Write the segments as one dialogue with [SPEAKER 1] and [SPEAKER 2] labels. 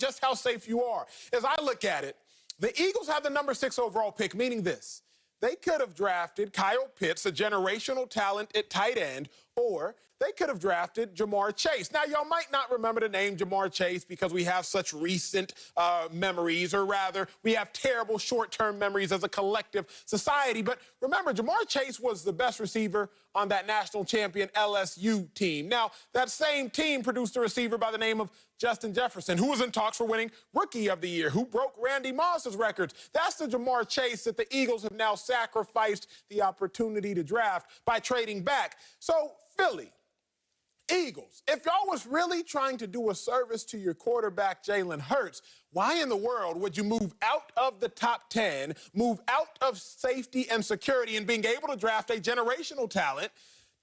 [SPEAKER 1] just how safe you are. As I look at it, the Eagles have the number 6 overall pick, meaning this. They could have drafted Kyle Pitts, a generational talent at tight end, or they could have drafted Jamar Chase. Now, y'all might not remember the name Jamar Chase because we have such recent memories, or rather, we have terrible short-term memories as a collective society. But remember, Jamar Chase was the best receiver on that national champion LSU team. Now, that same team produced a receiver by the name of Justin Jefferson, who was in talks for winning Rookie of the Year, who broke Randy Moss's records. That's the Jamar Chase that the Eagles have now sacrificed the opportunity to draft by trading back. So, Philly, Eagles, if y'all was really trying to do a service to your quarterback, Jalen Hurts, why in the world would you move out of the top 10, move out of safety and security and being able to draft a generational talent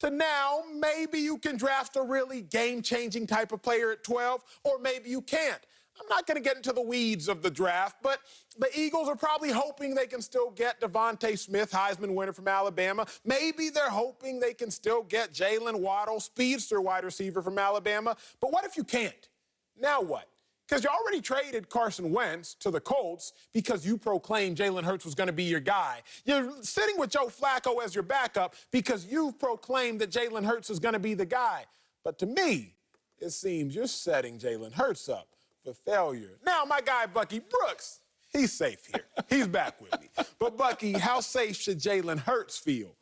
[SPEAKER 1] to now maybe you can draft a really game-changing type of player at 12, or maybe you can't? I'm not going to get into the weeds of the draft, but the Eagles are probably hoping they can still get Devontae Smith, Heisman winner from Alabama. Maybe they're hoping they can still get Jalen Waddle, speedster wide receiver from Alabama. But what if you can't? Now what? Because you already traded Carson Wentz to the Colts because you proclaimed Jalen Hurts was going to be your guy. You're sitting with Joe Flacco as your backup because you've proclaimed that Jalen Hurts is going to be the guy. But to me, it seems you're setting Jalen Hurts up for failure. Now, my guy, Bucky Brooks, he's safe here. He's back with me. But, Bucky, how safe should Jalen Hurts feel?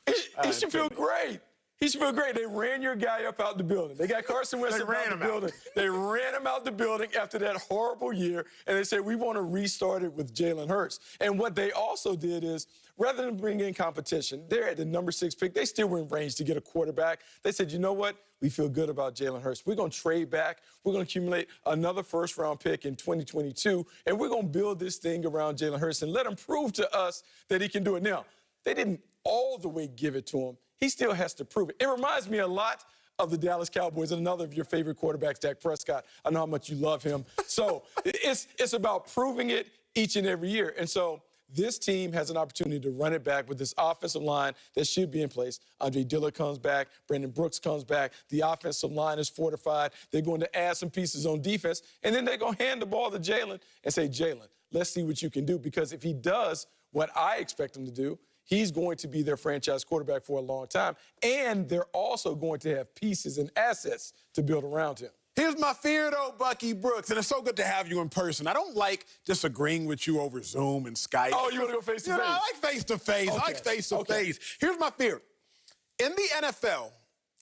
[SPEAKER 2] He should feel great. He should feel great. They ran your guy up out the building. They got Carson Wentz up out the building. They ran him out the building after that horrible year, and they said, we want to restart it with Jalen Hurts. And what they also did is, rather than bring in competition, they're at the number 6 pick. They still were in range to get a quarterback. They said, you know what? We feel good about Jalen Hurts. We're going to trade back. We're going to accumulate another first-round pick in 2022, and we're going to build this thing around Jalen Hurts and let him prove to us that he can do it. Now, they didn't all the way give it to him. He still has to prove it. It reminds me a lot of the Dallas Cowboys and another of your favorite quarterbacks, Dak Prescott. I know how much you love him. So it's about proving it each and every year. And so this team has an opportunity to run it back with this offensive line that should be in place. Andre Dillard comes back. Brandon Brooks comes back. The offensive line is fortified. They're going to add some pieces on defense. And then they're going to hand the ball to Jalen and say, Jalen, let's see what you can do. Because if he does what I expect him to do, he's going to be their franchise quarterback for a long time. And they're also going to have pieces and assets to build around him.
[SPEAKER 1] Here's my fear, though, Bucky Brooks, and it's so good to have you in person. I don't like disagreeing with you over Zoom and Skype.
[SPEAKER 2] Oh, you want to go face-to-face?
[SPEAKER 1] You know, I like face-to-face.
[SPEAKER 2] Okay.
[SPEAKER 1] I like face-to-face. Here's my fear. In the NFL,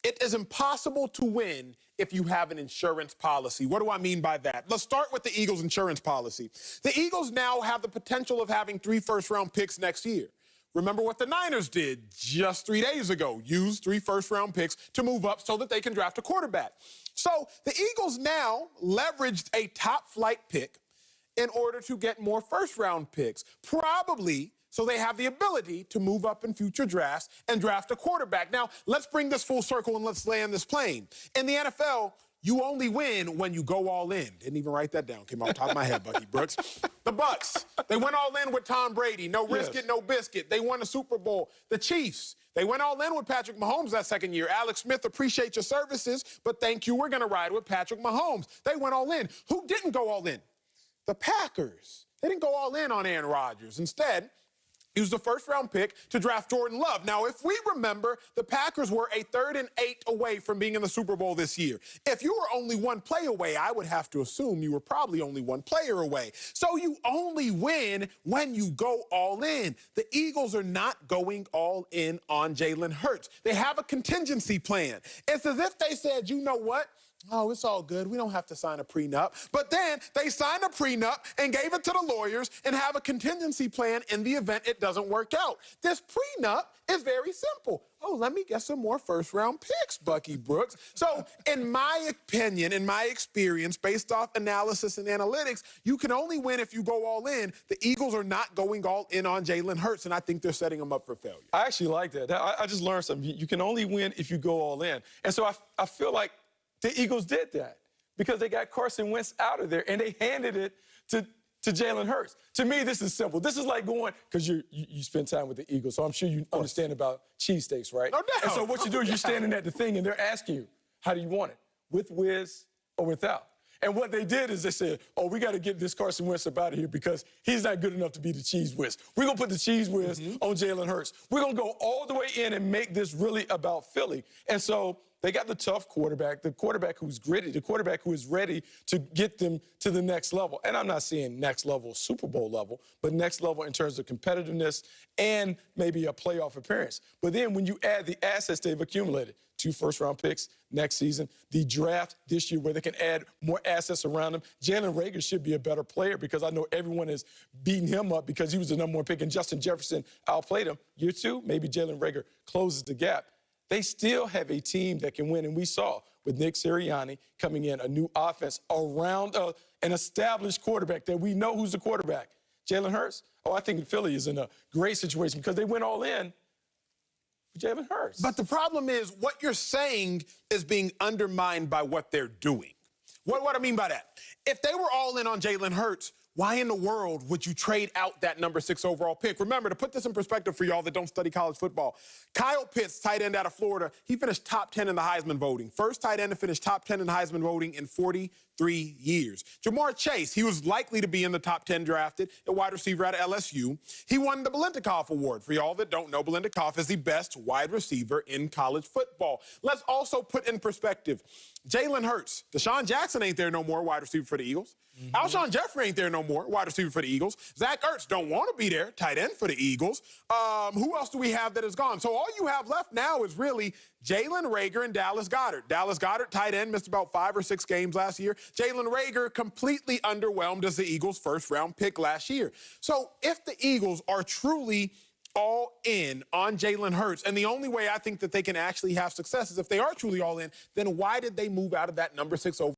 [SPEAKER 1] it is impossible to win if you have an insurance policy. What do I mean by that? Let's start with the Eagles' insurance policy. The Eagles now have the potential of having 3 first-round picks next year. Remember what the Niners did just 3 days ago, used 3 first-round picks to move up so that they can draft a quarterback. So the Eagles now leveraged a top-flight pick in order to get more first-round picks, probably so they have the ability to move up in future drafts and draft a quarterback. Now, let's bring this full circle and let's land this plane. In the NFL, you only win when you go all in. Didn't even write that down. Came off the top of my head, Bucky Brooks. The Bucks, they went all in with Tom Brady. No risk it, no biscuit. They won the Super Bowl. The Chiefs, they went all in with Patrick Mahomes that second year. Alex Smith, appreciate your services, but thank you. We're going to ride with Patrick Mahomes. They went all in. Who didn't go all in? The Packers. They didn't go all in on Aaron Rodgers. Instead, used the first-round pick to draft Jordan Love. Now, if we remember, the Packers were a 3rd and 8 away from being in the Super Bowl this year. If you were only 1 play away, I would have to assume you were probably only 1 player away. So you only win when you go all in. The Eagles are not going all in on Jalen Hurts. They have a contingency plan. It's as if they said, you know what? Oh, it's all good. We don't have to sign a prenup. But then they signed a prenup and gave it to the lawyers and have a contingency plan in the event it doesn't work out. This prenup is very simple. Oh, let me get some more first-round picks, Bucky Brooks. So in my opinion, in my experience, based off analysis and analytics, you can only win if you go all in. The Eagles are not going all in on Jalen Hurts, and I think they're setting him up for failure.
[SPEAKER 2] I actually like that. I just learned something. You can only win if you go all in. And so I feel like the Eagles did that because they got Carson Wentz out of there, and they handed it to Jalen Hurts. To me, this is simple. This is like going, because you spend time with the Eagles, so I'm sure you understand about cheesesteaks, right?
[SPEAKER 1] No doubt.
[SPEAKER 2] And so what you do is you're standing at the thing, and they're asking you, how do you want it? With whiz or without? And what they did is they said, oh, we got to get this Carson Wentz up out of here because he's not good enough to be the Cheese Whiz. We're going to put the Cheese Whiz on Jalen Hurts. We're going to go all the way in and make this really about Philly. And so they got the tough quarterback, the quarterback who's gritty, the quarterback who is ready to get them to the next level. And I'm not saying next level, Super Bowl level, but next level in terms of competitiveness and maybe a playoff appearance. But then when you add the assets they've accumulated, 2 first-round picks next season, the draft this year where they can add more assets around him. Jalen Reagor should be a better player because I know everyone is beating him up because he was the #1 pick and Justin Jefferson outplayed him. Year 2, maybe Jalen Reagor closes the gap. They still have a team that can win, and we saw with Nick Sirianni coming in, a new offense around an established quarterback that we know who's the quarterback. Jalen Hurts, I think Philly is in a great situation because they went all in. Jalen Hurts.
[SPEAKER 1] But the problem is what you're saying is being undermined by what they're doing. What I mean by that? If they were all in on Jalen Hurts, why in the world would you trade out that #6 overall pick? Remember, to put this in perspective for y'all that don't study college football, Kyle Pitts, tight end out of Florida, he finished top 10 in the Heisman voting. First tight end to finish top 10 in the Heisman voting in 43 years. Jamar Chase, he was likely to be in the top 10 drafted, a wide receiver out of LSU. He won the Biletnikoff Award. For y'all that don't know, Biletnikoff is the best wide receiver in college football. Let's also put in perspective, Jalen Hurts, Deshaun Jackson ain't there no more, wide receiver for the Eagles. Alshon Jeffrey ain't there no more, wide receiver for the Eagles. Zach Ertz don't want to be there, tight end for the Eagles. Who else do we have that is gone? So all you have left now is really Jalen Reagor and Dallas Goedert. Dallas Goedert, tight end, missed about 5 or 6 games last year. Jalen Reagor completely underwhelmed as the Eagles' first-round pick last year. So if the Eagles are truly all in on Jalen Hurts, and the only way I think that they can actually have success is if they are truly all in, then why did they move out of that #6 overall?